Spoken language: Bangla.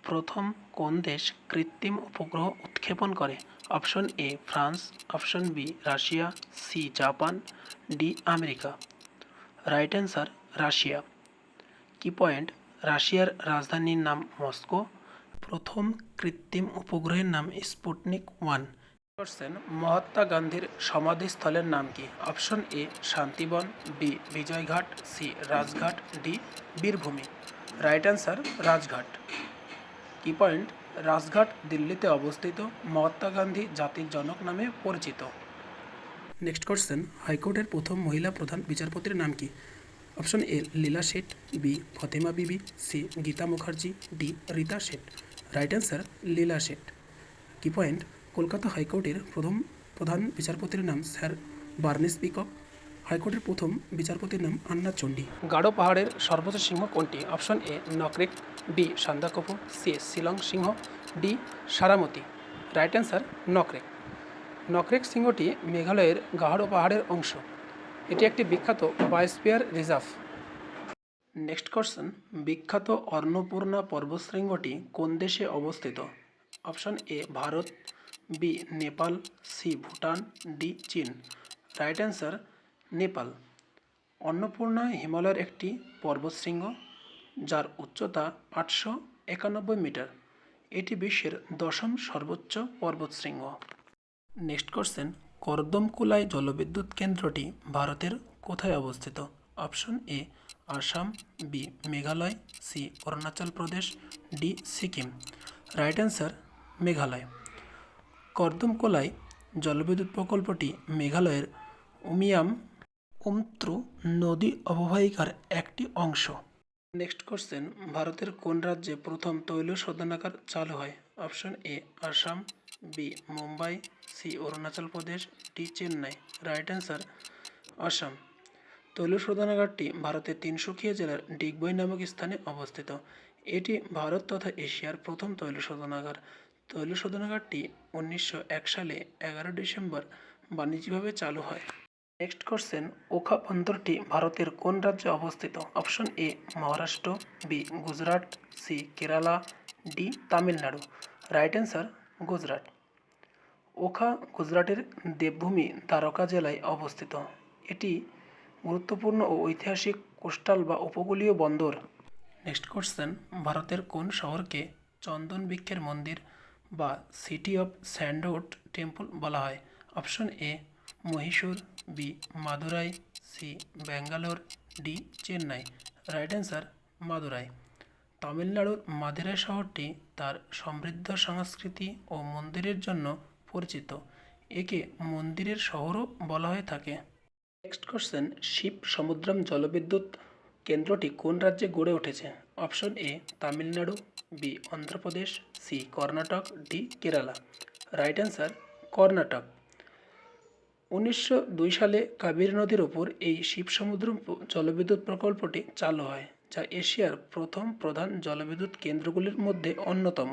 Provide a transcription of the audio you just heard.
প্রথম কোন দেশ কৃত্রিম উপগ্রহ উৎক্ষেপণ করে? Option A France, option B Russia, C Japan, D America. Right answer Russia. কি পয়েন্ট? রাশিয়ার রাজধানীর নাম মস্কো। প্রথম কৃত্রিম উপগ্রহের নাম স্পুটনিক 1। কোশ্চেন, মহাত্মা গান্ধীর সমাধিস্থলের নাম কি? Option A Shantivan, B Vijayghat, C Rajghat, D Veerbhumi. Right answer Rajghat. Key point? Rajghat দিল্লিতে অবস্থিত। মহাত্মা গান্ধী জাতির জনক নামে পরিচিত। নেক্সট কোশ্চেন, হাইকোর্টের প্রথম মহিলা প্রধান বিচারপতির নাম কি? Option A Leila Seth, B Fathima Beevi, C Gita Mukherjee, D Rita Seth. Right answer Leila Seth. Key point? Kolkata হাইকোর্টের প্রথম প্রধান বিচারপতির নাম স্যার বার্নেস পিকক। হাইকোর্টের প্রথম বিচারপতির নাম আন্না চণ্ডী। গাঢ় পাহাড়ের সর্বোচ্চ সিংহ কোনটি? Option A Nokrek, B Sandakphu, C Shillong সিংহ, D Saramati. Right answer Nokrek. Nokrek সিংহটি মেঘালয়ের গাঢ় পাহাড়ের অংশ। এটি একটি বিখ্যাত বায়োস্ফিয়ার রিজার্ভ। নেক্সট কোশ্চেন, বিখ্যাত অন্নপূর্ণা পর্বতশৃঙ্গটি কোন দেশে অবস্থিত? Option A Bharat, B Nepal, C Bhutan, D চীন। Right answer Nepal. অন্নপূর্ণা হিমালয়ের একটি পর্বতশৃঙ্গ যার উচ্চতা 891 মিটার। এটি বিশ্বের 10ম সর্বোচ্চ পর্বতশৃঙ্গ। নেক্সট কোশ্চেন, কর্দমকুলাই জলবিদ্যুৎ কেন্দ্রটি ভারতের কোথায় অবস্থিত? Option A Assam, B Meghalaya, C Arunachal Pradesh, D Sikkim. Right answer Meghalaya. Kyrdemkulai জলবিদ্যুৎ প্রকল্পটি মেঘালয়ের উমিয়াম উমত্রু নদী অববাহিকার একটি অংশ। নেক্সট কোশ্চেন, ভারতের কোন রাজ্যে প্রথম তৈল শোধনাগার চালু হয়? Option A Assam, B Mumbai, C Arunachal Pradesh, D Chennai. Right answer Assam. তৈল শোধনাগারটি ভারতের তিনসুকিয়া জেলার ডিগবই নামক স্থানে অবস্থিত। এটি ভারত তথা এশিয়ার প্রথম তৈল শোধনাগার। তৈল শোধনাগারটি 1901 সালে 11 ডিসেম্বর বাণিজ্যিকভাবে চালু হয়। নেক্সট কোশ্চেন, ওখা বন্দরটি ভারতের কোন রাজ্যে অবস্থিত? Option A Maharashtra, B Gujarat, C Kerala, D Tamil Nadu. Right answer Gujarat. Okha গুজরাটের দেবভূমি দ্বারকা জেলায় অবস্থিত। এটি গুরুত্বপূর্ণ ও ঐতিহাসিক কোস্টাল বা উপকূলীয় বন্দর। নেক্সট কোশ্চেন, ভারতের কোন শহরকে চন্দন বৃক্ষের মন্দির বা সিটি অফ স্যান্ডউড টেম্পল বলা হয়? Option A Mahishur, B Madurai, C Bangalore, D Chennai. Right answer Madurai. তামিলনাড়ুর মাদুরাই শহরটি তার সমৃদ্ধ সংস্কৃতি ও মন্দিরের জন্য পরিচিত। একে মন্দিরের শহরও বলা হয়ে থাকে। নেক্সট কোশ্চেন, শিব সমুদ্রম জলবিদ্যুৎ কেন্দ্রটি কোন রাজ্যে গড়ে উঠেছে? Option A Tamil Nadu, B Andhra Pradesh, C Karnataka, D Kerala. Right answer Karnataka. 1902 সালে কাবেরী নদীর ওপর এই শিব সমুদ্র জলবিদ্যুৎ প্রকল্পটি চালু হয়, যা এশিয়ার প্রথম প্রধান জলবিদ্যুৎ কেন্দ্রগুলির মধ্যে অন্যতম।